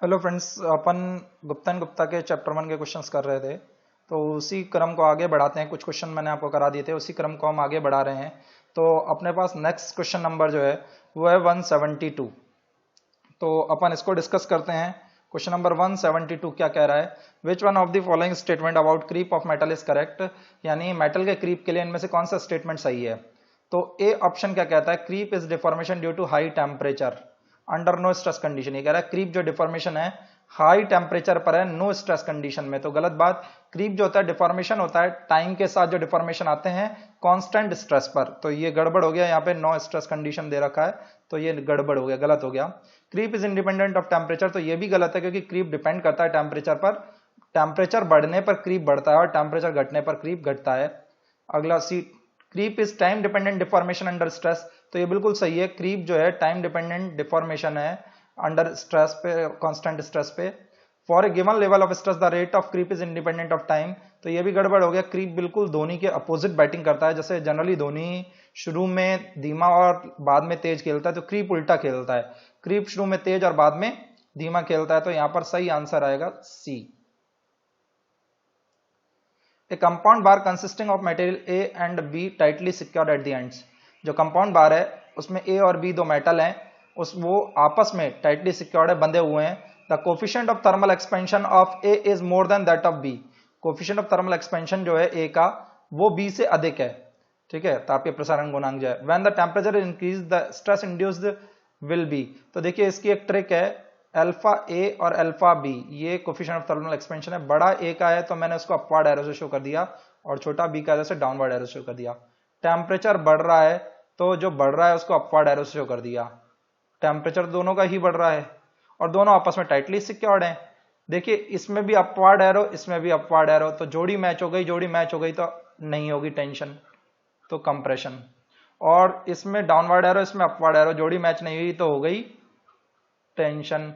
Hello friends, upon Gupta and Gupta के chapter 1 के questions कर रहे थे। तो उसी क्रम को आगे बढ़ाते हैं। कुछ क्वेश्चन मैंने आपको करा दिए थे, उसी क्रम को हम आगे बढ़ा रहे हैं। तो अपने पास नेक्स्ट क्वेश्चन नंबर जो है वो है 172। तो अपन इसको डिस्कस करते हैं। क्वेश्चन नंबर 172 क्या कह रहा है? Which one of the following statement about creep of metal is correct? यानी मेटल के क्रीप के लिए इनमें से कौन सा स्टेटमेंट सही है? तो ए ऑप्शन क्या कहता है? Creep is deformation due to high temperature under no stress condition. ये कह रहा है क्रीप जो डिफॉर्मेशन है हाई टेम्परेचर पर है, नो स्ट्रेस कंडीशन में। तो गलत बात। क्रीप जो होता है डिफॉर्मेशन होता है टाइम के साथ, जो डिफॉर्मेशन आते हैं कांस्टेंट स्ट्रेस पर। तो ये गड़बड़ हो गया, यहाँ पे नो स्ट्रेस कंडीशन दे रखा है, तो ये गड़बड़ हो गया, गलत हो गया। Creep is independent of temperature, तो ये भी गलत है क्योंकि क्रीप डिपेंड करता है टेम्परेचर पर। टेम्परेचर बढ़ने पर क्रीप बढ़ता है और टेम्परेचर घटने पर क्रीप घटता है। अगला C, creep is time dependent deformation under stress. तो ये बिल्कुल सही है, क्रीप जो है टाइम डिपेंडेंट डिफॉर्मेशन है अंडर स्ट्रेस पे, कांस्टेंट स्ट्रेस पे। For a given level of stress the rate of creep is independent of time. तो ये भी गड़बड़ हो गया, क्रीप बिल्कुल धोनी के अपोजिट बैटिंग करता है। जैसे जनरली धोनी शुरू में धीमा और बाद में तेज खेलता है, तो क्रीप उल्टा खेलता है, क्रीप शुरू में तेज और बाद में धीमा खेलता है। तो यहां पर सही आंसर आएगा C. A compound bar consisting of material A and B tightly secured at the ends. जो कंपाउंड बार है उसमें ए और बी दो मेटल हैं, उस वो आपस में टाइटली सिक्योर्ड है, बंधे हुए हैं। The coefficient of thermal expansion of A is more than that of B. Coefficient of thermal expansion जो है ए का वो बी से अधिक है, ठीक है, तापीय प्रसारण गुणांक जो है। When the temperature increase the stress induced will be. तो देखिए इसकी एक ट्रिक है, अल्फा ए और अल्फा बी, ये कोफिशिएंट ऑफ थर्मल एक्सपेंशन है। बड़ा ए का है तो मैंने उसको अपवर्ड एरो से शो कर दिया, और छोटा बी का है तो डाउनवर्ड एरो से शो कर दिया। टेम्परेचर बढ़ रहा है तो जो बढ़ रहा है उसको अपवर्ड एरो से शो कर दिया। टेम्परेचर दोनों का ही बढ़ रहा है और दोनों आपस में टाइटली सिक्योर्ड हैं। देखिए इसमें भी अपवर्ड एरो, इसमें भी अपवर्ड एरो, तो जोड़ी मैच हो गई, जोड़ी मैच हो गई तो नहीं होगी टेंशन, तो कंप्रेशन। और इसमें डाउनवर्ड एरो, इसमें अपवर्ड एरो, जोड़ी मैच नहीं हुई तो हो गई टेंशन।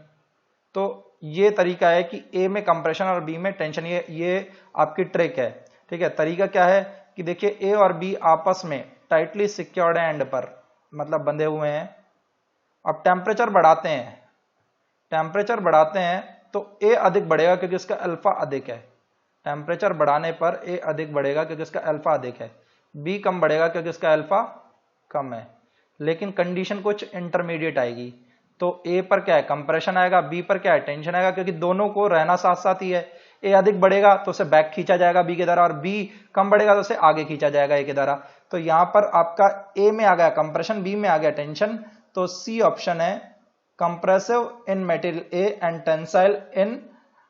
तो ये तरीका है कि ए में कंप्रेशन और बी में टेंशन, ये आपकी ट्रिक है, ठीक है। तरीका क्या है कि देखिए ए और बी आपस में टाइटली सिक्योर्ड है एंड पर, मतलब बंधे हुए हैं। अब टेम्परेचर बढ़ाते हैं, टेम्परेचर बढ़ाते हैं तो ए अधिक बढ़ेगा क्योंकि उसका अल्फा अधिक है। टेम्परेचर बढ़ाने पर ए अधिक बढ़ेगा क्योंकि उसका अल्फा अधिक है। बी कम बढ़ेगा क्योंकि उसका अल्फा कम है। लेकिन कंडीशन कुछ इंटरमीडिएट आएगी। तो ए पर क्या है? कंप्रेशन आएगा, बी पर क्या है? टेंशन आएगा, क्योंकि दोनों को रहना साथ साथ ही है। ए अधिक बढ़ेगा तो उसे बैक खींचा जाएगा बी के द्वारा, और बी कम बढ़ेगा तो उसे आगे खींचा जाएगा ए के द्वारा। तो यहां पर आपका ए में आ गया कंप्रेशन, बी में आ गया टेंशन। तो सी ऑप्शन है, compressive in material A and tensile in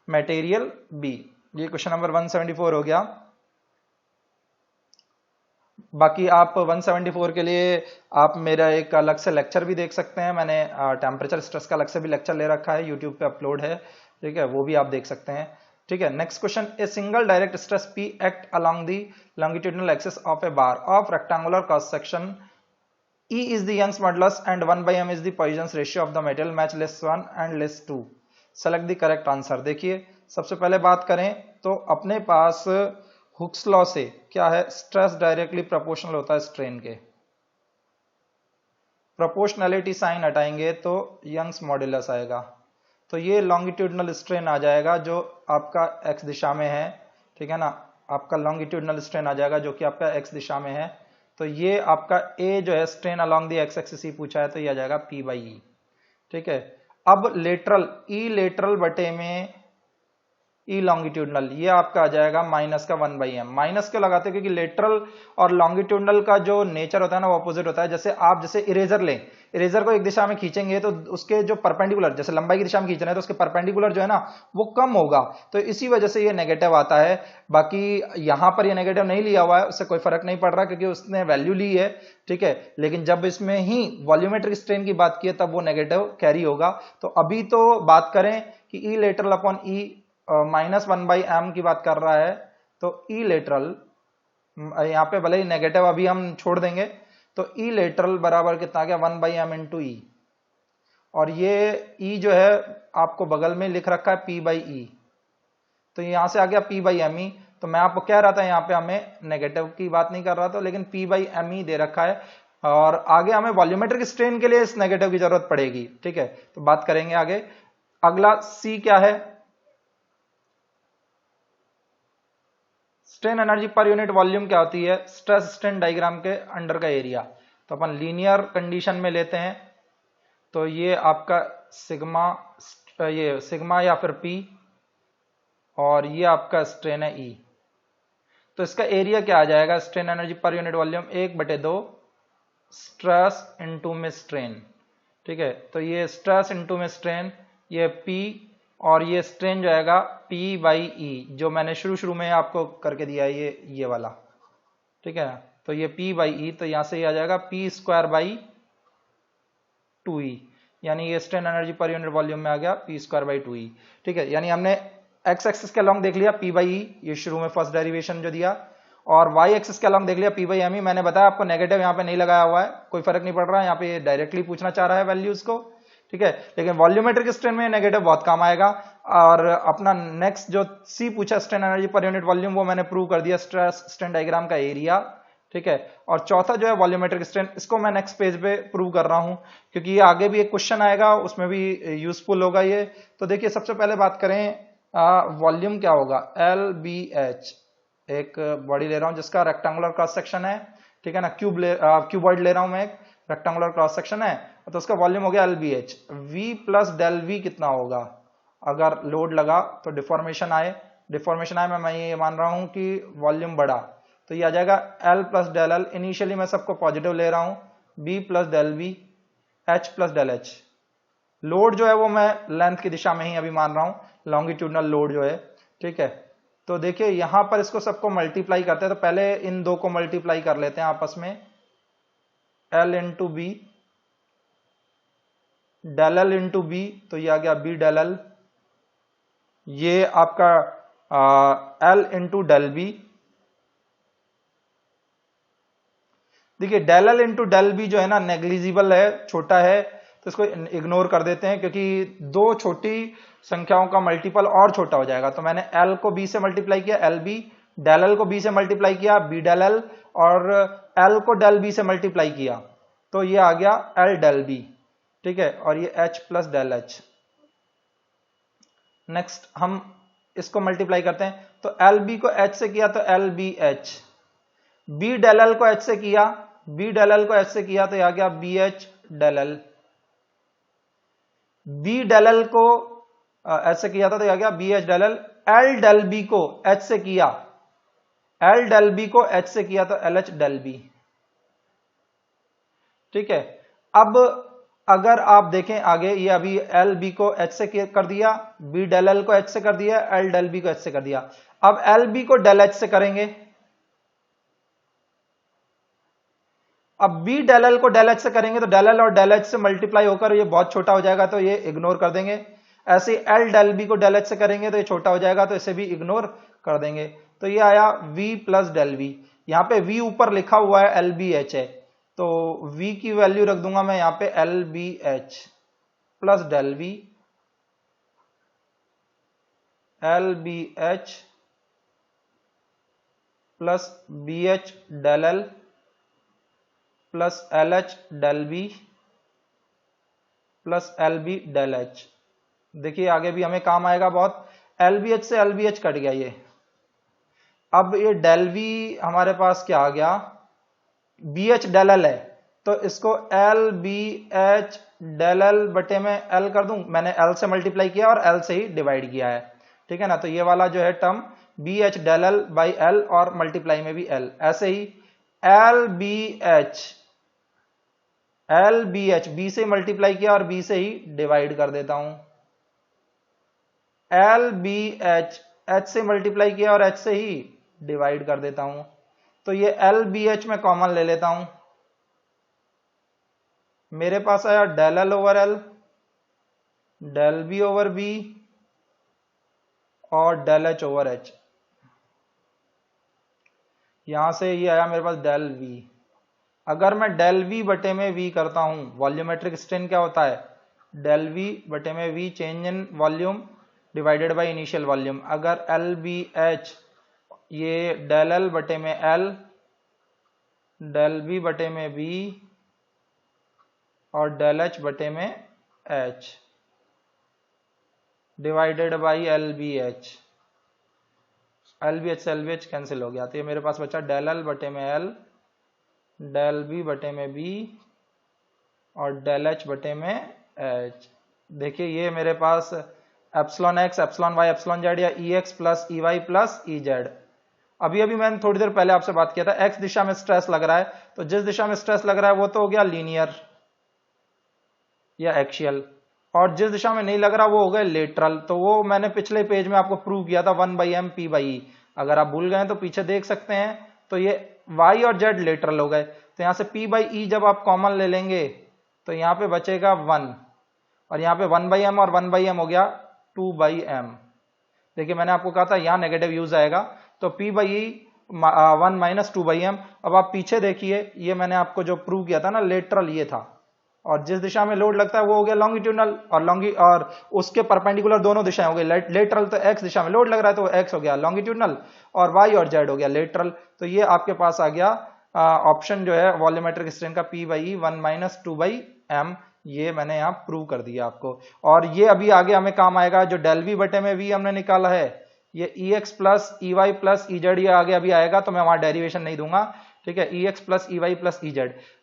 material B. ये क्वेश्चन नंबर 174 हो गया। बाकी आप 174 के लिए आप मेरा एक अलग से लेक्चर भी देख सकते हैं। मैंने टेम्परेचर स्ट्रेस का अलग से भी लेक्चर ले रखा है, यूट्यूब पे अपलोड है, ठीक है, वो भी आप देख सकते हैं, ठीक है। Next question, a single direct stress P act along the longitudinal axis of A bar of rectangular cross section. E is the Young's modulus and 1 by m is the Poisson's ratio of the material match less 1 and less 2. Select the correct answer। देखिए सबसे पहले बात करें तो अपने पास Hooke's law से क्या है, स्ट्रेस डायरेक्टली प्रोपोर्शनल होता है स्ट्रेन के। प्रोपोर्शनैलिटी साइन हटाएंगे तो यंग्स मॉड्यूलस आएगा। तो ये लॉन्गिट्यूडनल स्ट्रेन आ जाएगा जो आपका एक्स दिशा में है, ठीक है ना। आपका लॉन्गिट्यूडनल स्ट्रेन आ जाएगा जो कि आपका एक्स दिशा में है। तो ये आपका ए जो है strain along the x axis ही पूछा है, तो ये आ जाएगा पी बाई ई, ठीक है। अब लेटरल, ई लेटरल बटे में ई लॉन्गिट्यूडनल, ये आपका आ जाएगा माइनस का 1 बाई एम। माइनस क्यों लगाते हैं? क्योंकि लेटरल और लॉन्गिट्यूडनल का जो नेचर होता है ना वो अपोजिट होता है। जैसे आप जैसे इरेजर लें, इरेजर को एक दिशा में खींचेंगे तो उसके जो परपेंडिकुलर, जैसे लंबाई की दिशा में खींच रहे हैं तो उसके परपेंडिकुलर जो है ना वो कम होगा, तो इसी वजह से ये नेगेटिव आता है। बाकी यहां पर ये नेगेटिव नहीं लिया हुआ है, उससे कोई फर्क नहीं पड़ रहा क्योंकि उसने वैल्यू ली है, ठीक है। लेकिन जब इसमें ही वॉल्यूमेट्रिक स्ट्रेन की बात की है तब वो नेगेटिव कैरी होगा। तो अभी तो बात करें कि E lateral upon E minus 1 by m की बात कर रहा है, तो ई लेटरल यहां पे भले ही नेगेटिव अभी हम छोड़ देंगे, तो ई लेटरल बराबर कितना आ गया 1 बाई एम इंटू ई। और ये ई जो है आपको बगल में लिख रखा है पी बाई ई, तो यहां से आ गया पी बाई एम ई। तो मैं आपको कह रहा था यहां पे हमें नेगेटिव की बात नहीं कर रहा था, लेकिन पी बाई एम ई दे रखा है, और आगे हमें वॉल्यूमेट्रिक स्ट्रेन के लिए इस नेगेटिव की जरूरत पड़ेगी, ठीक है। तो बात करेंगे आगे। अगला सी क्या है, स्ट्रेन एनर्जी पर यूनिट वॉल्यूम क्या होती है, स्ट्रेस स्ट्रेन डायग्राम के अंडर का एरिया। तो अपन लीनियर कंडीशन में लेते हैं, तो ये आपका सिग्मा, ये सिग्मा या फिर पी, और ये आपका स्ट्रेन है ई। तो इसका एरिया क्या आ जाएगा, स्ट्रेन एनर्जी पर यूनिट वॉल्यूम 1/2 स्ट्रेस इंटू में स्ट्रेन। ठीक है, तो ये स्ट्रेस इंटू में स्ट्रेन, ये P, और ये स्ट्रेन जो आएगा P/E, जो मैंने शुरू में आपको करके दिया है, ये वाला। ठीक है, तो ये P/E, तो यहां से ये आ जाएगा P²/2E, यानी ये स्ट्रेन एनर्जी पर यूनिट वॉल्यूम में आ गया P²/2E। ठीक है, यानी हमने एक्स एक्सिस के अलॉन्ग देख लिया P/E, ये शुरू में फर्स्ट डेरिवेशन जो दिया, और वाई एक्सिस के अलॉन्ग देख लिया P/ME। मैंने बताया आपको नेगेटिव यहाँ पे नहीं लगाया हुआ है, कोई फर्क नहीं पड़ रहा है, यहाँ पे डायरेक्टली पूछना चाह रहा है वैल्यूज को। ठीक है, लेकिन वॉल्यूमेट्रिक स्ट्रेन में नेगेटिव बहुत काम आएगा। और अपना नेक्स्ट जो सी पूछा, स्ट्रेन एनर्जी पर यूनिट वॉल्यूम, वो मैंने प्रूव कर दिया, स्ट्रेस स्ट्रेन डायग्राम का एरिया। ठीक है, और चौथा जो है वॉल्यूमेट्रिक स्ट्रेन, इसको मैं नेक्स्ट पेज पे प्रूव कर रहा हूं, क्योंकि ये आगे भी एक क्वेश्चन आएगा, उसमें भी यूजफुल होगा ये। तो देखिए, सबसे पहले बात करें वॉल्यूम क्या होगा, LBH, एक बॉडी ले रहा हूं जिसका रेक्टेंगुलर क्रॉस सेक्शन है। ठीक है ना, क्यूबॉइड ले रहा हूं मैं, एक रेक्टेंगुलर क्रॉस सेक्शन है, तो उसका वॉल्यूम हो गया LBH। V plus del V कितना होगा, अगर लोड लगा तो डिफॉर्मेशन आए, मैं ये मान रहा हूं कि वॉल्यूम बढ़ा, तो ये आ जाएगा L plus del L। Initially मैं सबको पॉजिटिव ले रहा हूं, B plus del V, H plus del H। Load जो है वो मैं लेंथ की दिशा में ही अभी मान रहा हूं, लॉन्गिट्यूडनल लोड जो है। ठीक है, तो देखिए यहां पर इसको सबको मल्टीप्लाई करते हैं, तो पहले इन दो को मल्टीप्लाई कर लेते हैं आपस में, L into B, del L into B, तो ये आ गया B डेल एल, ये आपका L इंटू डेल बी। देखिए del L into del B जो है ना, नेग्लिजिबल है, छोटा है, तो इसको इग्नोर कर देते हैं, क्योंकि दो छोटी संख्याओं का मल्टीपल और छोटा हो जाएगा। तो मैंने L को B से मल्टीप्लाई किया, एल बी, डेल एल को B से मल्टीप्लाई किया, B डेल एल, और L को डेल B से मल्टीप्लाई किया, तो ये आ गया L डेल B। ठीक है, और ये H plus del H। Next हम इसको मल्टीप्लाई करते हैं, तो LB को H से किया तो LBH, B डेल L को H से किया, B डेल L को H से किया, तो ये आ गया BH del L। B del L को H से किया था, तो ये आ गया BH del L। L del B को H से किया, L डेल B को H से किया, तो LH डेल B। ठीक है, अब अगर आप देखें आगे, ये अभी एल बी को H से कर दिया, B डेल L को H से कर दिया, L डेल B को H से कर दिया। अब LB को डेल H से करेंगे, अब B डेल L को डेल H से करेंगे, तो डेल L और डेल H से मल्टीप्लाई होकर ये बहुत छोटा हो जाएगा, तो ये इग्नोर कर देंगे। ऐसे L डेल B को डेल H से करेंगे तो ये छोटा हो जाएगा, तो इसे भी इग्नोर कर देंगे। तो ये आया V प्लस डेल V। यहां पे V ऊपर लिखा हुआ है LBH है, तो V की वैल्यू रख दूंगा मैं यहां पे LBH plus del V, LBH plus BH del L plus LH del B plus LB del H। देखिए आगे भी हमें काम आएगा बहुत, LBH से LBH कट गया ये। अब ये डेल V हमारे पास क्या आ गया, BH डेल L है, तो इसको LBH डेल L बटे में L कर दूं, मैंने L से मल्टीप्लाई किया और L से ही डिवाइड किया है। ठीक है ना, तो ये वाला जो है term BH del L by L, और मल्टीप्लाई में भी L। ऐसे ही LBH B से मल्टीप्लाई किया और B से ही डिवाइड कर देता हूं, LBH H से मल्टीप्लाई किया और H से ही डिवाइड कर देता हूं, तो ये LBH में कॉमन ले लेता हूं, मेरे पास आया del L over L, del B over B और डेल H ओवर H। यहां से ये आया मेरे पास डेल V। अगर मैं डेल V बटे में V करता हूं, वॉल्यूमेट्रिक स्ट्रेन क्या होता है, डेल V बटे में V change in volume divided by initial volume. अगर LBH ये डेल L बटे में L, डेल B बटे में B और डेल H बटे में H। Divided by L B H. L B H से एल बी एच कैंसिल हो गया, तो ये मेरे पास बचा डेल एल बटे में एल, डेल बी बटे में बी और डेल एच बटे में एच। देखिए ये मेरे पास epsilon x epsilon y epsilon z या e x plus e y plus e z. अभी अभी मैंने थोड़ी देर पहले आपसे बात किया था, एक्स दिशा में स्ट्रेस लग रहा है, तो जिस दिशा में स्ट्रेस लग रहा है वो तो हो गया लीनियर या एक्शियल, और जिस दिशा में नहीं लग रहा वो हो गया लेटरल। तो वो मैंने पिछले पेज में आपको प्रूव किया था 1/m p/e। अगर आप भूल गए तो पीछे देख सकते हैं। तो ये y और z लेटरल हो गए, तो यहां से p/e जब आप कॉमन ले लेंगे तो यहां पे बचेगा 1, और यहां पे 1/m और 1/m हो गया 2/m। देखिए मैंने आपको कहा था यहां नेगेटिव यूज आएगा, तो p/e 1 माइनस 2/m। अब आप पीछे देखिए, ये मैंने आपको जो प्रूव किया था ना लेटरल ये था, और जिस दिशा में लोड लगता है वो हो गया लॉन्गिट्यूडनल, और उसके परपेंडिकुलर दोनों दिशाएं हो गई लेटरल। तो x दिशा में लोड लग रहा है तो x हो गया लॉन्गिट्यूडनल, और y और z हो गया लेटरल। तो ये आपके पास आ गया ऑप्शन जो है वॉल्यूमेट्रिक स्ट्रेन का p/e 1 माइनस 2/m। ये मैंने यहाँ प्रूव कर दिया आपको, और ये अभी आगे हमें काम आएगा। जो डेल v बटे में v हमने निकाला है, ये ex plus ey plus ez ये आगे अभी आएगा, तो मैं वहां डेरिवेशन नहीं दूंगा, ठीक है। ex plus ey plus ez।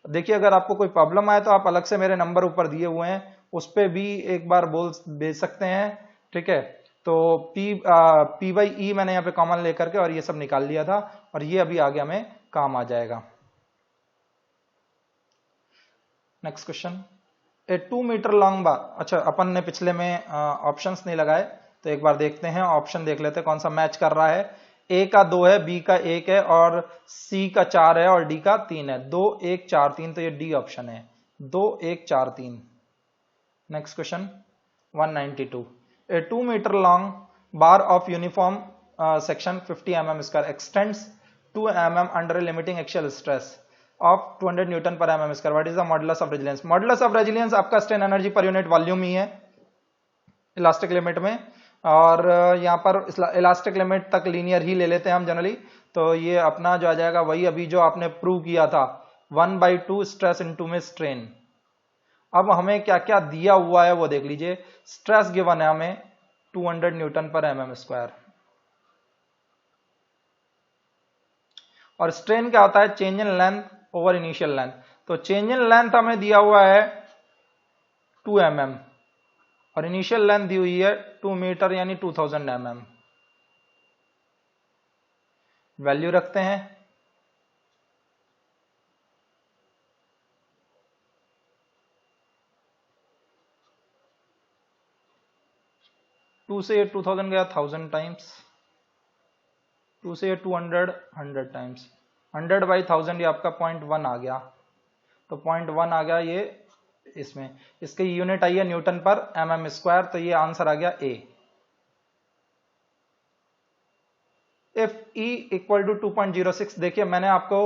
देखिए अगर आपको कोई प्रॉब्लम आए तो आप अलग से मेरे नंबर ऊपर दिए हुए हैं, उस पर भी एक बार भेज सकते हैं, ठीक है। तो p/e मैंने यहाँ पे कॉमन लेकर के और ये सब निकाल लिया था, और ये अभी आगे हमें काम आ जाएगा। नेक्स्ट क्वेश्चन, ए 2 मीटर लॉन्ग बार। अच्छा, अपन ने पिछले में ऑप्शंस नहीं लगाए, तो एक बार देखते हैं ऑप्शन देख लेते हैं कौन सा मैच कर रहा है। ए का 2 है, बी का 1 है, और सी का 4 है, और डी का 3 है। 2 1 4 3, तो ये डी ऑप्शन है, 2 1 4 3। Next question 192, a 2 metre long bar of uniform section 50 mm square extends 2 mm under a limiting axial stress of 200 newton पर mm square. What is the modulus of resilience? Modulus of resilience आपका strain energy पर unit volume ही है elastic limit में, और यहाँ पर elastic limit तक लीनियर ही ले लेते हैं हम जनरली। तो ये अपना जो आ जाएगा वही अभी जो आपने प्रूव किया था 1/2 स्ट्रेस इनटू में स्ट्रेन। अब हमें क्या क्या दिया हुआ है वो देख लीजिए। स्ट्रेस गिवन है हमें 200 न्यूटन पर mm स्क्वायर, और स्ट्रेन क्या होता है? Change in length over initial length. तो चेंज इन लेंथ हमें दिया हुआ है 2 mm, और इनिशियल लेंथ दी हुई है 2 मीटर यानी 2000 mm। वैल्यू रखते हैं, टू से ये 2000 गया 1000 टाइम्स, 2 से ये 200 100 टाइम्स, 100/1000 ये आपका 0.1 आ गया। तो 0.1 आ गया ये इसमें, इसकी यूनिट आई है न्यूटन पर mm स्क्वायर, तो ये आंसर आ गया ए। इफ E इक्वल टू 2.06, देखिए मैंने आपको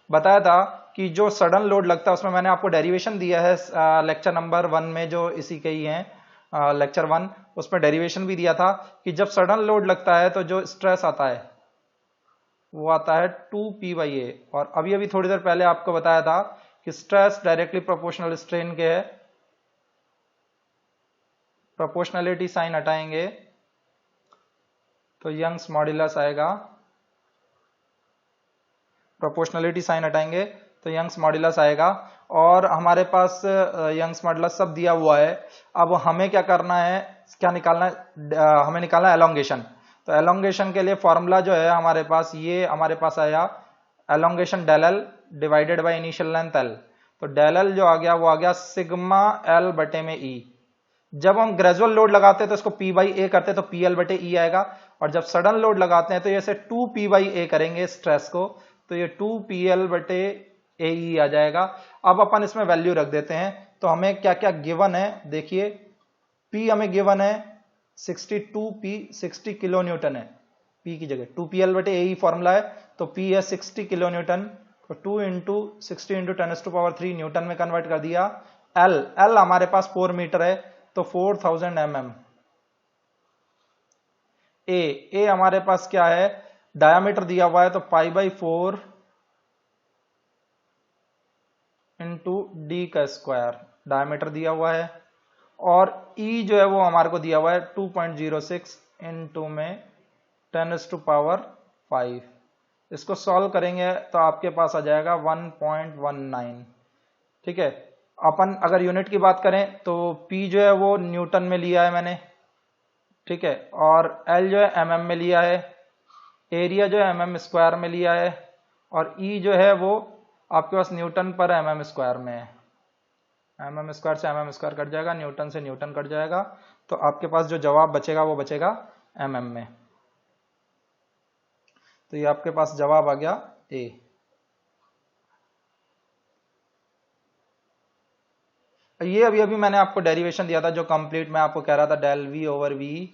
बताया था कि जो सडन लोड लगता है उसमें मैंने आपको डेरिवेशन दिया है लेक्चर नंबर 1 में, जो इसी के ही हैं लेक्चर 1, उसमें डेरिवेशन भी दिया था कि जब सडन लोड लगता है तो जो स्ट्रेस आता है वो आता है 2p/a। और अभी अभी थोड़ी देर पहले आपको बताया था कि स्ट्रेस डायरेक्टली प्रोपोर्शनल स्ट्रेन के है। प्रोपोर्शनलिटी साइन हटाएंगे तो यंग्स मॉड्यूलस आएगा, प्रोपोर्शनलिटी साइन हटाएंगे तो यंग्स मॉड्यूलस आएगा, और हमारे पास यंग्स मॉड्यूलस सब दिया हुआ है। अब हमें क्या करना है, क्या निकालना है? हमें निकालना है एलोंगेशन। तो एलोंगेशन के लिए फॉर्मूला जो है हमारे पास, ये हमारे पास आया elongation del L divided by initial length L. तो डेल एल जो आ गया वो आ गया सिग्मा एल बटे में ई। जब हम ग्रेजुअल लोड लगाते हैं तो इसको p/a करते हैं तो pl बटे e आएगा, और जब सडन लोड लगाते हैं तो ऐसे 2p/a करेंगे स्ट्रेस को, तो ये 2pl बटे ae आ जाएगा। अब अपन इसमें वैल्यू रख देते हैं, तो हमें क्या क्या गिवन है देखिए। p हमें गिवन है 62p, 60 किलो न्यूटन है p की जगह, 2pl बटे ae फॉर्मूला है, तो p है 60 किलो न्यूटन, तो 2 इंटू 60 इंटू 10⁻³ न्यूटन में कन्वर्ट कर दिया। l हमारे पास 4 मीटर है, तो 4000 mm। ए हमारे पास क्या है? डायामीटर दिया हुआ है, तो π/4 इंटू डी का स्क्वायर डायामीटर दिया हुआ है, और E जो है वो हमारे को दिया हुआ है 2.06 इनटू में 10⁻⁵। इसको सॉल्व करेंगे तो आपके पास आ जाएगा 1.19। ठीक है, अपन अगर यूनिट की बात करें तो P जो है वो न्यूटन में लिया है मैंने, ठीक है, और L जो है mm में लिया है, एरिया जो है mm स्क्वायर में लिया है, और E जो है वो आपके पास न्यूटन पर mm स्क्वायर में है। mm स्क्वायर से mm स्क्वायर कट जाएगा, न्यूटन से न्यूटन कट जाएगा, तो आपके पास जो जवाब बचेगा वो बचेगा mm में। तो ये आपके पास जवाब आ गया A। ये अभी अभी मैंने आपको डेरिवेशन दिया था जो कंप्लीट मैं आपको कह रहा था डेल V ओवर V,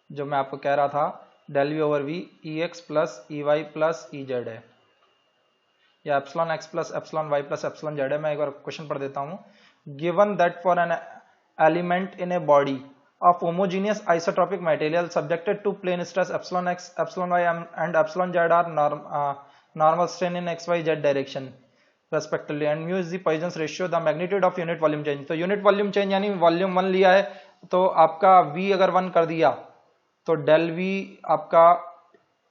जो मैं आपको कह रहा था del V over V EX plus EY plus EZ है, या epsilon x plus epsilon y plus epsilon z है। मैं एक बार क्वेश्चन पढ़ देता हूं। Given that for an element in a body of homogeneous isotropic material subjected to plane stress epsilon x, epsilon y and epsilon z are normal strain in x, y, z direction respectively and mu is the Poisson's ratio, the magnitude of unit volume change। तो unit volume change यानी volume 1 लिया है तो आपका v अगर 1 कर दिया तो डेल v आपका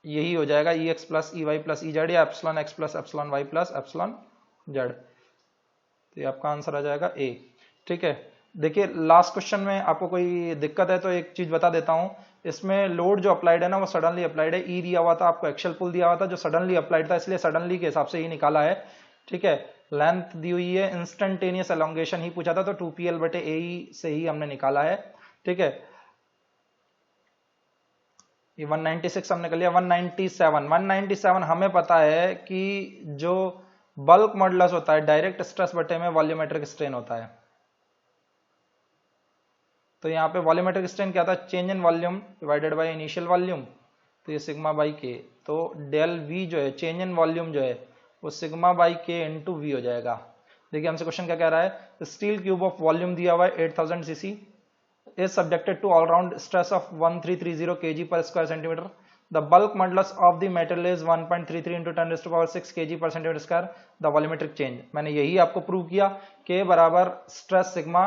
यही हो जाएगा EX plus EY plus EZ या epsilon x plus epsilon y plus epsilon z। तो ये आपका आंसर आ जाएगा A। ठीक है, देखिए लास्ट क्वेश्चन में आपको कोई दिक्कत है तो एक चीज बता देता हूं, इसमें लोड जो अप्लाइड है ना वो सडनली अप्लाइड है। ई दिया हुआ था आपको, एक्शियल पुल दिया हुआ था जो सडनली अप्लाइड था, इसलिए सडनली के हिसाब से ही निकाला है। ठीक है, लेंथ दी हुई है, इंस्टेंटेनियस एलोंगेशन ही पूछा था तो 2PL बटे AE से ही हमने निकाला है। ठीक है, ये 196 हमने कर लिया। 197 हमें पता है कि जो बल्क मॉडुलस होता है डायरेक्ट स्ट्रेस बटे में वॉल्यूमेट्रिक स्ट्रेन होता है। तो यहाँ पे वॉल्यूमेट्रिक स्ट्रेन क्या था, change in volume divided by initial volume, तो ये सिग्मा बाई के। तो डेल वी जो है चेंज इन वॉल्यूम जो है वो सिग्मा बाई के इंटू वी हो जाएगा। देखिए हमसे क्वेश्चन क्या कह रहा है, स्टील क्यूब ऑफ वॉल्यूम दिया हुआ है 8000 CC is subjected to all round stress of 1330 kg per square centimeter. The bulk modulus of the material is 1.33 into 10 raised to power 6 kg per centimeter square. The volumetric change, मैंने यही आपको prove किया, K बराबर stress sigma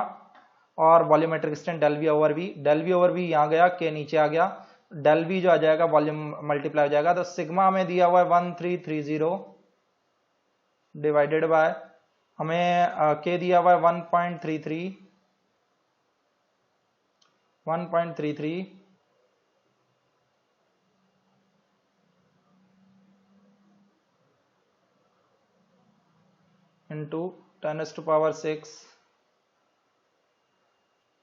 और volumetric strain del V over V. Del V over V यहाँ गया, K नीचे आ गया, डेल वी जो आ जाएगा वॉल्यूम मल्टीप्लाई हो जाएगा। तो सिग्मा में दिया हुआ है 1330 डिवाइडेड बाय हमें K दिया हुआ है 1.33 इंटू 10⁻⁶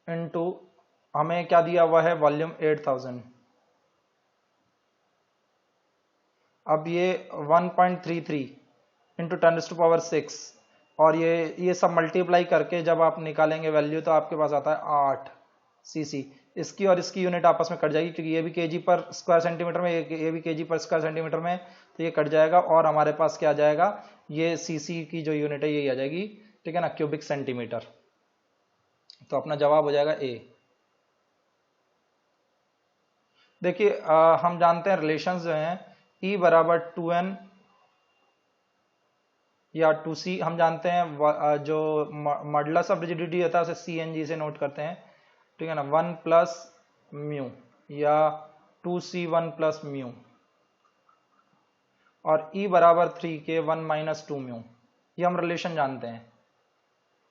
इंटू हमें क्या दिया हुआ है वॉल्यूम 8000। अब ये 1.33 इंटू 10⁻⁶ और ये सब मल्टीप्लाई करके जब आप निकालेंगे वैल्यू तो आपके पास आता है 8 सीसी। इसकी और इसकी यूनिट आपस में कट जाएगी क्योंकि ये भी केजी पर स्क्वायर सेंटीमीटर में, ये भी केजी पर स्क्वायर सेंटीमीटर में, तो ये कट जाएगा और हमारे पास क्या आ जाएगा, ये सीसी की जो यूनिट है यही आ जाएगी। ठीक है ना, क्यूबिक सेंटीमीटर। तो अपना जवाब हो जाएगा ए। देखिए हम जानते हैं रिलेशंस जो हैं, E बराबर 2N या 2C, हम जानते हैं जो मॉडुलस ऑफ रिजिडिटी होता है उसे CNG से नोट करते हैं। ठीक है ना, 1 प्लस म्यू या 2C1 प्लस म्यू, और E बराबर 3K 1 माइनस 2 म्यू, ये हम रिलेशन जानते हैं।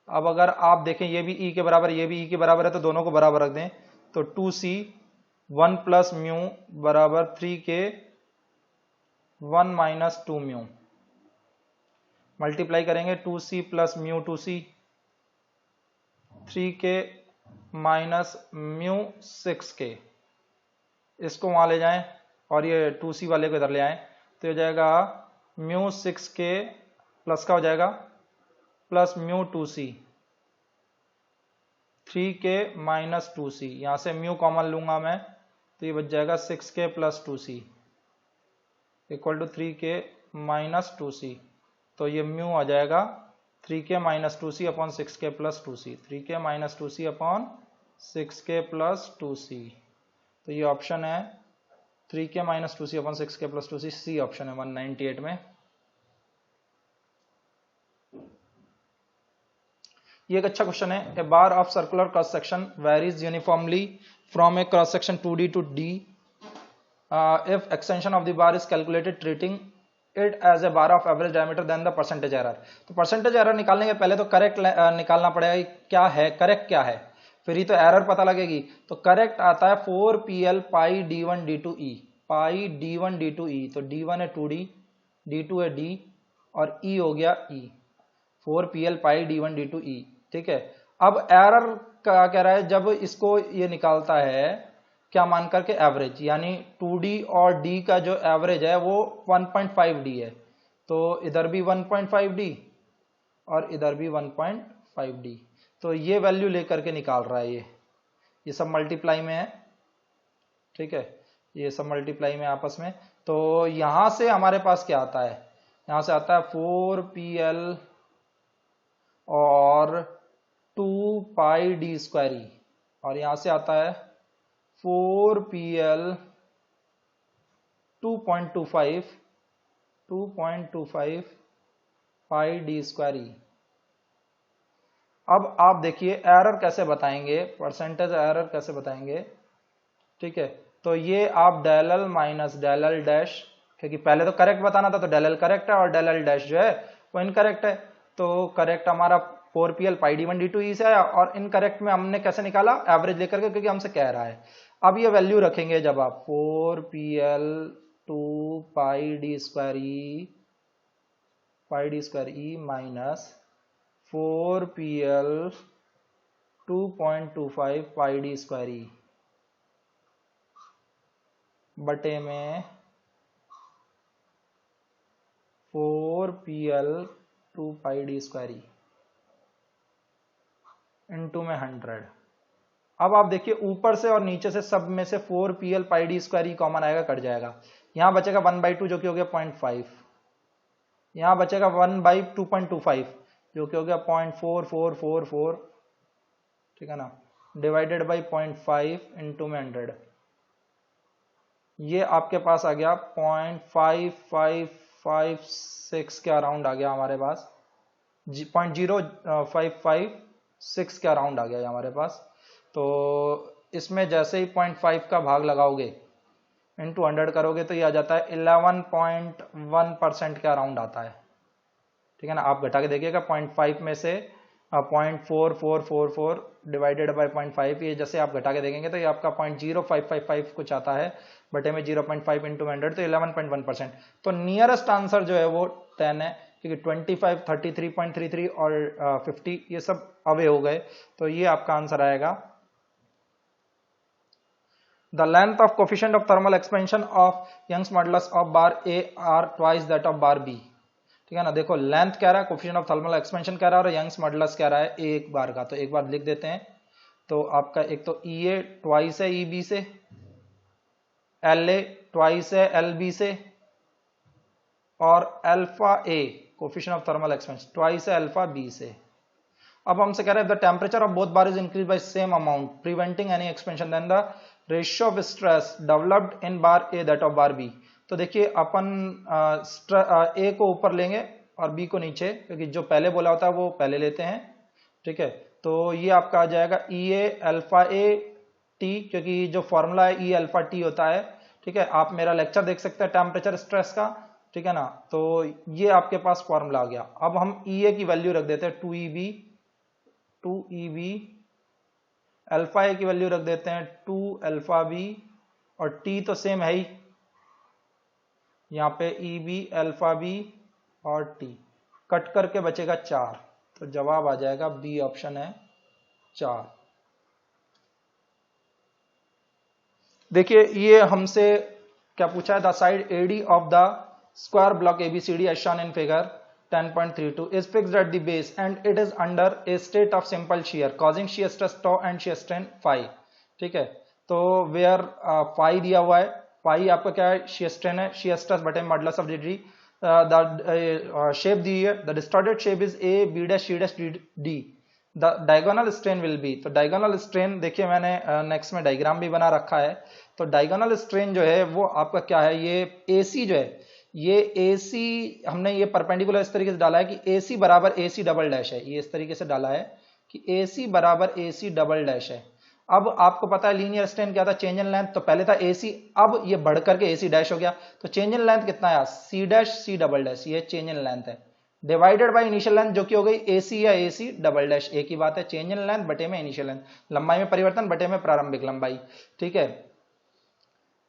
अब अगर आप देखें ये भी E के बराबर, ये भी E के बराबर है, तो दोनों को बराबर रख दें तो 2C 1 प्लस म्यू बराबर 3K 1 माइनस 2 म्यू। मल्टीप्लाई करेंगे 2C plus mu 2C, 3K minus mu 6K, इसको वहां ले जाएं और ये 2C वाले को इधर ले आए तो हो जाएगा म्यू 6K प्लस का हो जाएगा plus mu 2C 3K minus 2C, यहां से म्यू कॉमन लूंगा मैं तो ये बच जाएगा 6K plus 2C equal to 3K minus 2C। तो ये म्यू आ जाएगा 3K minus 2C upon 6K plus 2C, 3K minus 2C upon 6K plus 2C। तो ये ऑप्शन है 3K minus 2C upon 6K plus 2C, C option है 198 में। ये एक अच्छा क्वेश्चन है। A bar of circular cross section varies uniformly from a cross section 2D to D if extension of the bar is calculated treating it as a bar of average diameter then the percentage error। तो percentage error निकालने के पहले तो correct निकालना पड़ेगा क्या है, correct क्या है, फिर ही तो एरर पता लगेगी। तो करेक्ट आता है 4pl पाई d1 d2e, पाई d1 d2e। तो d1 है 2d, d2 है d और e हो गया e, 4pl पाई d1 d2e। ठीक है, अब एरर का कह रहा है जब इसको ये निकालता है क्या मान करके, एवरेज, यानी 2D और D का जो एवरेज है वो 1.5D है। तो इधर भी 1.5D और इधर भी 1.5D। तो ये वैल्यू लेकर के निकाल रहा है ये सब मल्टीप्लाई में है। ठीक है, ये सब मल्टीप्लाई में आपस में। तो यहां से हमारे पास क्या आता है, यहां से आता है 4pl और 2πd²e और यहां से आता है 4pl 2.25 पाई d²e। अब आप देखिए एरर कैसे बताएंगे, परसेंटेज एरर कैसे बताएंगे। ठीक है, तो ये आप del L minus del L dash, क्योंकि पहले तो करेक्ट बताना था तो डेल एल करेक्ट है और डेल एल डैश जो है वो इनकरेक्ट है। तो करेक्ट हमारा 4pl पाई d1 d2e से आया और इनकरेक्ट में हमने कैसे निकाला, एवरेज लेकर के, क्योंकि हमसे कह रहा है। अब ये वैल्यू रखेंगे जब आप 4pl 2 पाई d²e माइनस 4pl 2.25 पाई d²e बटे में 4pl 2 पाई d²e इनटू में 100। अब आप देखिए ऊपर से और नीचे से सब में से 4pl पाई d² कॉमन आएगा, कट जाएगा। यहां बचेगा 1/2 जो कि हो गया 0.5, यहां बचेगा 1/2.25 जो कि हो गया 0.4444, ठीक है ना, डिवाइडेड बाई 0.5 इंटू में 100। ये आपके पास आ गया 0.5556 के अराउंड आ गया हमारे पास, 0.0556 के अराउंड आ गया हमारे पास। तो इसमें जैसे ही 0.5 का भाग लगाओगे इंटू 100 करोगे तो ये आ जाता है 11.1% के अराउंड आता है। ठीक है ना, आप घटा के देखिएगा 0.5 में से 0.4444 डिवाइडेड बाय 0.5, ये जैसे आप घटा के देखेंगे तो ये आपका 0.0555 कुछ आता है बटे में 0.5 इंटू 100, तो 11.1%। तो नियरेस्ट आंसर जो है वो 10 है, क्योंकि 25, 33.33 और 50 ये सब अवे हो गए। तो ये आपका आंसर आएगा। The length of coefficient of thermal expansion of Young's modulus of bar A are twice that of bar B। ठीक है ना, देखो लेंथ कह रहा है, कोफिशिएंट ऑफ थर्मल एक्सपेंशन कह रहा है और यंग्स मॉडुलस कह रहा है एक बार का। तो एक बार लिख देते हैं। तो आपका एक तो EA ट्वाइस है EB से, LA ट्वाइस है LB से और alpha A coefficient of thermal expansion twice है अल्फा B से। अब हमसे कह रहे हैं the temperature of both bar is increase by same amount preventing any expansion then the ratio of stress developed in bar A that of bar B। तो देखिए अपन A को ऊपर लेंगे और B को नीचे, क्योंकि जो पहले बोला होता है वो पहले लेते हैं। ठीक है, तो ये आपका आ जाएगा EA अल्फा A T, क्योंकि जो फॉर्मूला है E अल्फा T होता है। ठीक है, आप मेरा लेक्चर देख सकते हैं टेम्परेचर स्ट्रेस का। ठीक है ना, तो ये आपके पास फॉर्मूला आ गया। अब हम EA की वैल्यू रख देते हैं 2EB, अल्फा A की वैल्यू रख देते हैं 2 अल्फा B और T तो सेम है ही, यहाँ पे EB अल्फा B और T कट करके बचेगा 4। तो जवाब आ जाएगा बी ऑप्शन है 4। देखिए ये हमसे क्या पूछा है, the side AD of the square block ABCD as shown in figure 10.32 is fixed at the base and it is under a state of simple shear causing shear stress tau and shear strain phi। ठीक है, तो where phi दिया हुआ है, phi आपका क्या है, shear strain है, shear stress बटे modulus of degree. The shape दी है, the distorted shape is A B dash C dash D, the diagonal strain will be. तो डायगोनल स्ट्रेन देखिए मैंने नेक्स्ट में डायग्राम भी बना रखा है। तो डायगोनल स्ट्रेन जो है वो आपका क्या है, ये AC जो है, ये AC हमने ये परपेंडिकुलर इस तरीके से डाला है कि AC बराबर AC डबल डैश है, ये इस तरीके से डाला है। कि AC बराबर AC डबल डैश है। अब आपको पता है लीनियर स्ट्रेन क्या था, चेंज इन लेंथ, तो पहले था AC, अब ये बढ़ करके AC डैश हो गया, तो चेंज इन लेंथ कितना आया, C dash C double dash, ये चेंज इन लेंथ है, डिवाइडेड बाय इनिशियल लेंथ जो कि हो गई AC या AC डबल डैश, एक ही बात है, चेंज इन लेंथ बटे में इनिशियल लेंथ, लंबाई में परिवर्तन बटे में प्रारंभिक लंबाई। ठीक है,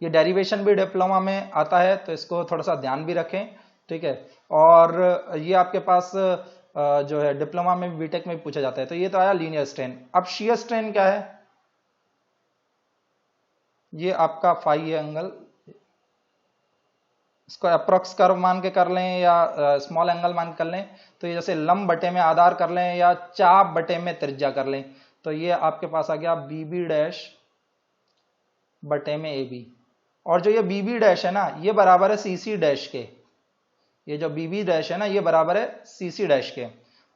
ये डेरिवेशन भी डिप्लोमा में आता है, तो इसको थोड़ा सा ध्यान भी रखें। ठीक है, और ये आपके पास जो है डिप्लोमा में बीटेक में भी पूछा जाता है। तो ये तो आया लीनियर स्ट्रेन। अब शियर स्ट्रेन क्या है, ये आपका फाई है एंगल, इसको अप्रोक्स कर्व मान के कर लें या स्मॉल एंगल मान के कर लें, तो ये जैसे लंब बटे में आधार कर लें या चाप बटे में त्रिज्या कर लें, तो ये आपके पास आ गया बीबी डैश बटे में AB, और जो ये बीबी डैश है ना ये बराबर है CC डैश के, ये जो बीबी डैश है ना ये बराबर है CC डैश के।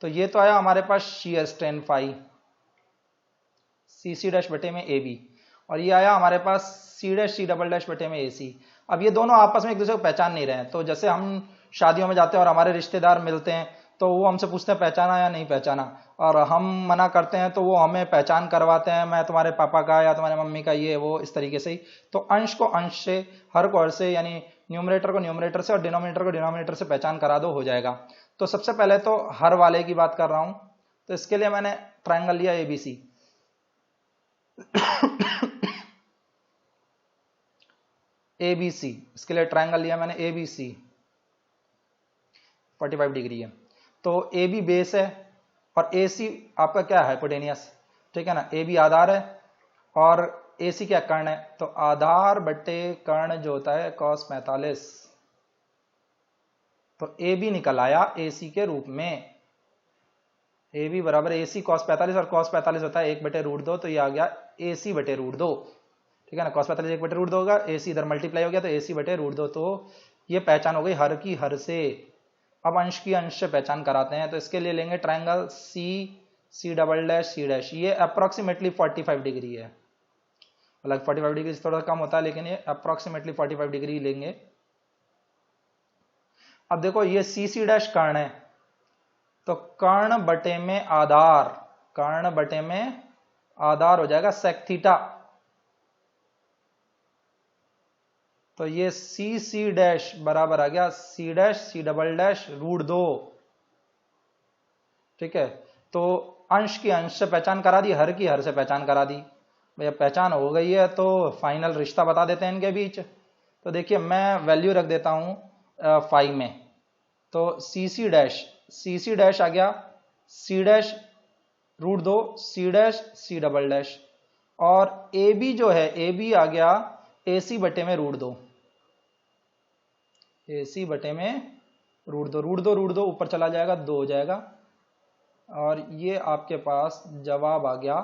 तो ये तो आया हमारे पास shear strain phi CC dash बटे में AB, और ये आया हमारे पास C dash C double dash बटे में AC। अब ये दोनों आपस में एक दूसरे को पहचान नहीं रहे हैं, तो जैसे हम शादियों में जाते हैं और हमारे रिश्तेदार मिलते हैं तो वो हमसे पूछते हैं पहचाना या नहीं पहचाना, और हम मना करते हैं तो वो हमें पहचान करवाते हैं, मैं तुम्हारे पापा का या तुम्हारे मम्मी का, ये वो इस तरीके से ही। तो अंश को अंश से, हर को हर से, यानी न्यूमरेटर को न्यूमरेटर से और डिनोमिनेटर को डिनोमिनेटर से पहचान करा दो, हो जाएगा। तो सबसे पहले तो हर वाले की बात कर रहा हूं, तो इसके लिए मैंने ट्राइंगल लिया ABC ABC, इसके लिए ट्राइंगल लिया मैंने ABC, 45 डिग्री है। तो AB बेस है और AC आपका क्या है, हाइपोटेनियस। ठीक है ना, AB आधार है और AC क्या, कर्ण है, तो आधार बटे कर्ण जो होता है cos 45, तो AB निकल आया AC के रूप में, AB बराबर AC cos 45, और cos 45 होता है 1/√2, तो ये आ गया AC बटे √2। ठीक है ना, cos 45 1/√2 होगा, AC इधर मल्टीप्लाई हो गया तो AC बटे √2, तो ये पहचान हो गई हर की हर से। अब अंश की अंश से पहचान कराते हैं, तो इसके लिए लेंगे triangle C double dash C dash, ये अप्रोक्सीमेटली 45 डिग्री है, मतलब 45 डिग्री से थोड़ा कम होता है लेकिन ये अप्रोक्सीमेटली 45 डिग्री लेंगे। अब देखो ये C डैश कर्ण है, तो कर्ण बटे में आधार, कर्ण बटे में आधार हो जाएगा सेक थीटा, तो ये C डैश बराबर आ गया C dash C double dash √2। ठीक है, तो अंश की अंश से पहचान करा दी, हर की हर से पहचान करा दी। भैया पहचान हो गई है तो फाइनल रिश्ता बता देते हैं इनके बीच। तो देखिए मैं वैल्यू रख देता हूं फाई में, तो CC डैश आ गया C dash √2 C dash C double dash, और AB जो है AB आ गया AC बटे में √2, AC बटे में √2 ऊपर चला जाएगा 2 हो जाएगा, और ये आपके पास जवाब आ गया,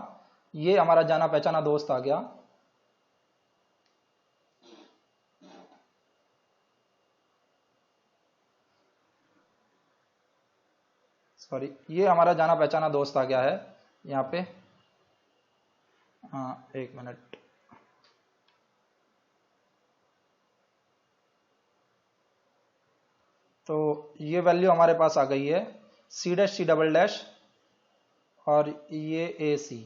ये हमारा जाना पहचाना दोस्त आ गया। सॉरी, ये हमारा जाना पहचाना दोस्त आ गया है यहाँ पे। हाँ एक मिनट, तो ये वैल्यू हमारे पास आ गई है C dash C double dash और ये AC,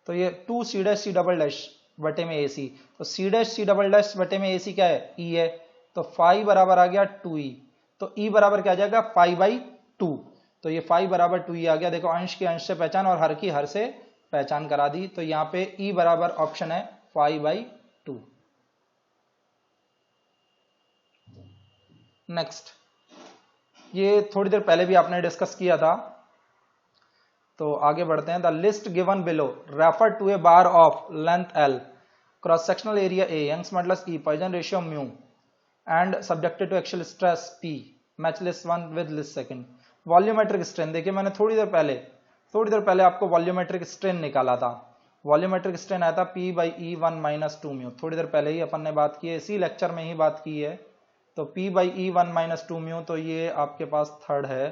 तो ये 2 C dash C double dash बटे में AC, तो C dash C double dash बटे में AC क्या है, E है, तो फाई बराबर आ गया 2E, तो E बराबर क्या आ जाएगा, फाई बाई 2, तो ये फाई बराबर 2E आ गया। देखो अंश के अंश से पहचान और हर की हर से पहचान करा दी, तो यहाँ पे E बराबर ऑप्शन है फाई बाई 2। नेक्स्ट, ये थोड़ी देर पहले भी आपने डिस्कस किया था, तो आगे बढ़ते हैं। The list given below refer to a bar of length L, cross sectional area A, Young's modulus E, Poisson ratio mu and subjected to axial stress P, match list 1 with list second. Volumetric strain, देखिए मैंने थोड़ी देर पहले आपको volumetric strain निकाला था। Volumetric strain आया था P by E1 minus 2 mu, थोड़ी देर पहले ही अपन ने बात की है, इसी लेक्चर में ही बात की है। तो P by E1 minus 2 mu, तो ये आपके पास थर्ड है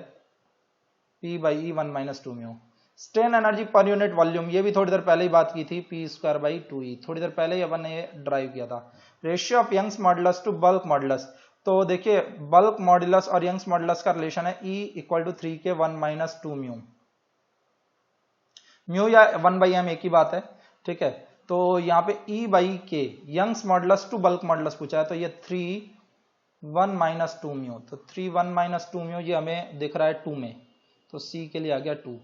P by E1 minus 2 mu. Strain energy पर यूनिट वॉल्यूम, ये भी थोड़ी देर पहले ही बात की थी, P स्क्वायर बाई 2E, थोड़ी देर पहले ही अपन ने ये ड्राइव किया था। Ratio of Young's modulus to bulk modulus, तो देखिए बल्क मॉडुलस और यंग्स मॉडुलस का रिलेशन है E equal to 3 K 1 minus 2 mu. Mu या 1/m एक ही बात है, ठीक है। तो यहाँ पे E/K Young's modulus to bulk modulus पूछा है, तो ये 3 1 - 2 म्यू, तो 3 1 - 2 म्यू ये हमें दिख रहा है 2 में, तो C के लिए आ गया 2,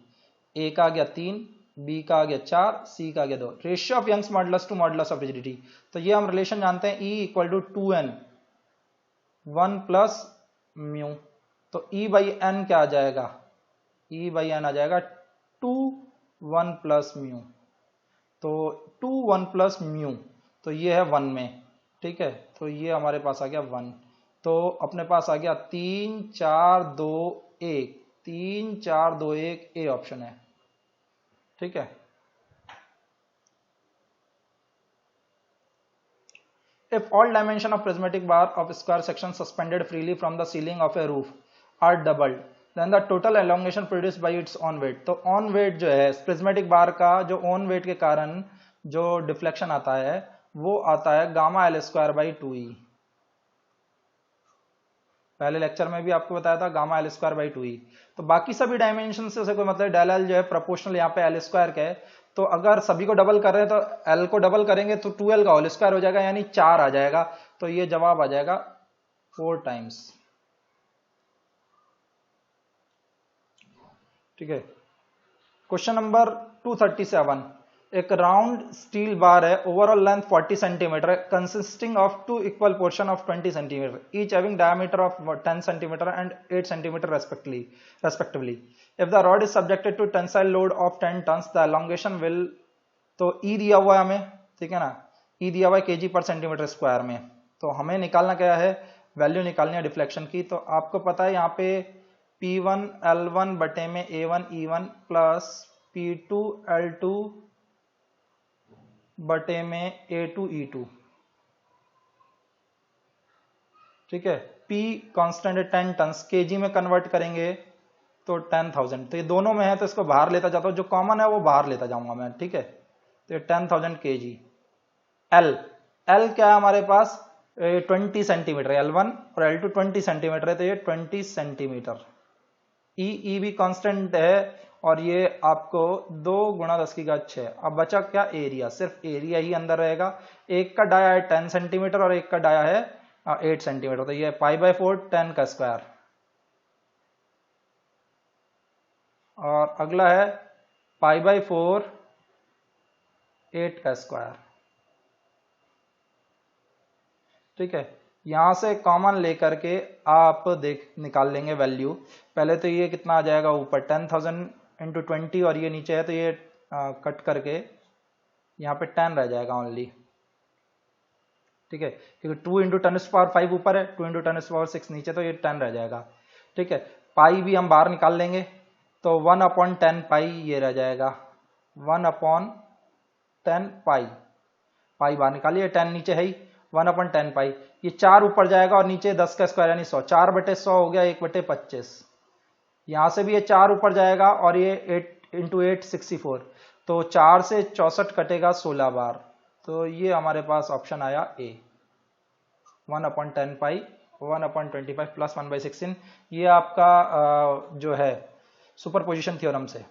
A का आ गया 3, B का आ गया 4, C का आ गया 2। Ratio of Young's modulus to modulus of rigidity, तो ये हम रिलेशन जानते हैं E = 2n 1 + म्यू, तो E/n क्या आ जाएगा, E/n आ जाएगा 2 1 + म्यू, तो 2 1 + म्यू, तो ये है 1 में, ठीक है। तो ये हमारे पास आ गया 1, तो अपने पास आ गया 3 4 2 1, 3 4 2 1 ए ऑप्शन है, ठीक है। If all dimension of prismatic bar of square section suspended freely from the ceiling of a roof are doubled, then the total elongation produced by its own weight, तो on weight जो है prismatic bar का, जो on weight के कारण जो deflection आता है वो आता है γL²/2e। पहले लेक्चर में भी आपको बताया था γL²/2e। तो बाकी सभी डायमेंशन से कोई मतलब, डेल एल जो है प्रोपोर्शनल यहाँ पे L² का है, तो अगर सभी को डबल कर रहे हैं तो L को डबल करेंगे तो 2L का होल स्क्वायर हो जाएगा, यानी 4 आ जाएगा, तो ये जवाब आ जाएगा 4 टाइम्स, ठीक है। क्वेश्चन नंबर 237, एक राउंड स्टील बार है, ओवरऑल लेंथ 40 सेंटीमीटर है, consisting of 2 equal portion of 20 centimetre, each having diameter of 10 centimetre and 8 centimetre respectively. If the rod is subjected to tensile load of 10 tons, the elongation will, तो E दिया हुआ है हमें, ठीक है ना, E दिया हुआ है kg/cm² में, तो हमें निकालना क्या है, वैल्यू निकालनी है डिफ्लेक्शन की। तो आपको पता है यहाँ पे P1 L1 बटे में A1 E1 plus P2 L2 बटे में A2 E2, ठीक है। P कांस्टेंट है 10 टन्स, केजी में कन्वर्ट करेंगे तो 10,000, तो ये दोनों में है तो इसको बाहर लेता जाता हूं, जो कॉमन है वो बाहर लेता जाऊंगा मैं, ठीक है। तो ये 10,000 केजी। L क्या है हमारे पास 20 सेंटीमीटर, L1 और L2 20 सेंटीमीटर है, तो ये 20 सेंटीमीटर। E भी कांस्टेंट है और ये आपको 2 × 10⁶। अब बचा क्या, एरिया, सिर्फ एरिया ही अंदर रहेगा। एक का डाया है 10 सेंटीमीटर और एक का डाया है 8 सेंटीमीटर, तो ये π/4 10 का स्क्वायर। और अगला है π/4 8 का स्क्वायर, ठीक है। यहां से कॉमन लेकर के आप निकाल लेंगे वैल्यू। पहले तो ये कितना आ जाएगा ऊपर 10,000 × 20 और ये नीचे है, तो ये कट करके यहाँ पे 10 रह जाएगा ओनली, ठीक है, क्योंकि 2 × 10⁵ ऊपर है, 2 × 10⁶ नीचे, तो ये 10 रह जाएगा, ठीक है। पाई भी हम बाहर निकाल लेंगे, तो 1/10 पाई ये रह जाएगा, 1/10 पाई, पाई बाहर निकालिए, 10 नीचे है ही, 1/10 पाई, ये 4 ऊपर जाएगा और नीचे 10 का स्क्वायर यानी 100, 4/100 हो गया 1/25। यहां से भी ये 4 ऊपर जाएगा और ये 8 × 8 64, तो 4 से 64 कटेगा 16 बार, तो ये हमारे पास ऑप्शन आया ए, 1/10 पाई 1/25 प्लस 1/16। ये आपका जो है सुपरपोजिशन थ्योरम से।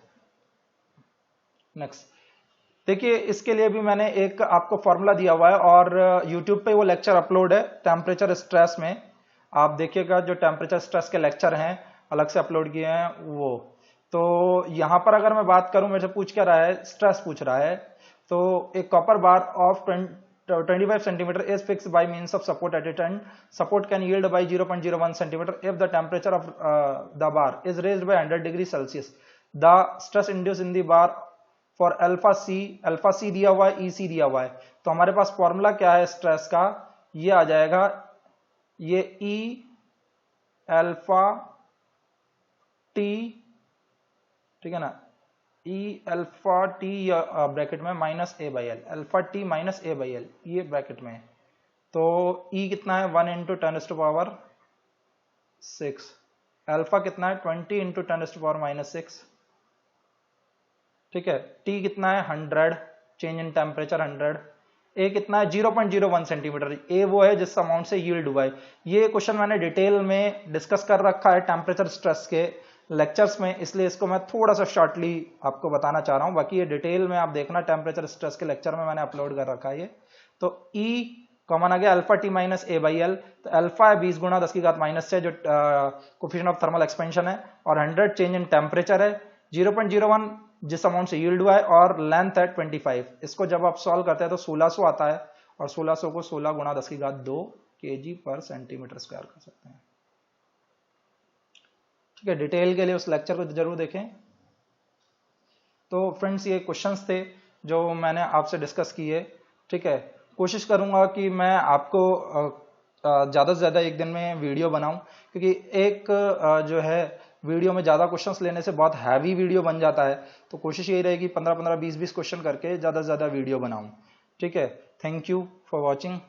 नेक्स्ट देखिए, इसके लिए भी मैंने एक आपको फॉर्मूला दिया हुआ है और YouTube पे वो लेक्चर अपलोड है टेम्परेचर स्ट्रेस में, आप देखिएगा, जो टेम्परेचर स्ट्रेस के लेक्चर हैं अलग से अपलोड किए हैं वो। तो यहाँ पर अगर मैं बात करूं, मेरे से पूछ क्या रहा है, स्ट्रेस पूछ रहा है, तो एक copper bar of 25 centimetre is fixed by means of support at it end, support can yield by 0.01 centimetre if the temperature of the bar is raised by 100 degree Celsius, the stress induce in the bar for alpha C दिया हुआ है, EC दिया हुआ है। तो हमारे पास formula क्या है स्ट्रेस का, ये आ जाएगा, ये E अल्फा T, ठीक है ना, E अल्फा T ब्रैकेट में -A/L, अल्फा T -A/L ये ब्रैकेट में है। तो E कितना है 1 × 10⁻6, अल्फा कितना है 20 × 10⁻⁻6, ठीक है। T कितना है 100, चेंज इन टेम्परेचर 100, A कितना है 0.01 सेंटीमीटर, A वो है जिस अमाउंट से यील्ड हुआ है। ये क्वेश्चन मैंने डिटेल में डिस्कस कर रखा है टेम्परेचर स्ट्रेस के लेक्चर्स में, इसलिए इसको मैं थोड़ा सा शॉर्टली आपको बताना चाह रहा हूं। बाकी ये डिटेल में आप देखना, टेम्परेचर स्ट्रेस के लेक्चर में मैंने अपलोड कर रखा है ये। तो E कॉमन आ गया alpha T minus A by L. तो अल्फा है 20 गुणा 10 की घात -6 जो कोफिशिएंट ऑफ थर्मल एक्सपेंशन है, और 100 चेंज इन टेम्परेचर है, 0.01 जिस अमाउंट से यील्ड हुआ है, और लेंथ है 25। इसको जब आप सॉल्व करते हैं तो 1600 आता है, और 1600 को 16 गुणा 10 की घात 2 kg पर सेंटीमीटर स्क्वायर कर सकते हैं। ठीक है, डिटेल के लिए उस लेक्चर को जरूर देखें। तो फ्रेंड्स ये क्वेश्चंस थे जो मैंने आपसे डिस्कस किए। ठीक है, कोशिश करूंगा कि मैं आपको ज़्यादा से ज़्यादा एक दिन में वीडियो बनाऊं, क्योंकि एक जो है वीडियो में ज़्यादा क्वेश्चंस लेने से बहुत हैवी वीडियो बन जाता है। तो कोशिश यही रहेगी 15-15, 20-20 क्वेश्चन करके ज़्यादा से ज़्यादा वीडियो बनाऊं। ठीक है, थैंक यू फॉर वॉचिंग।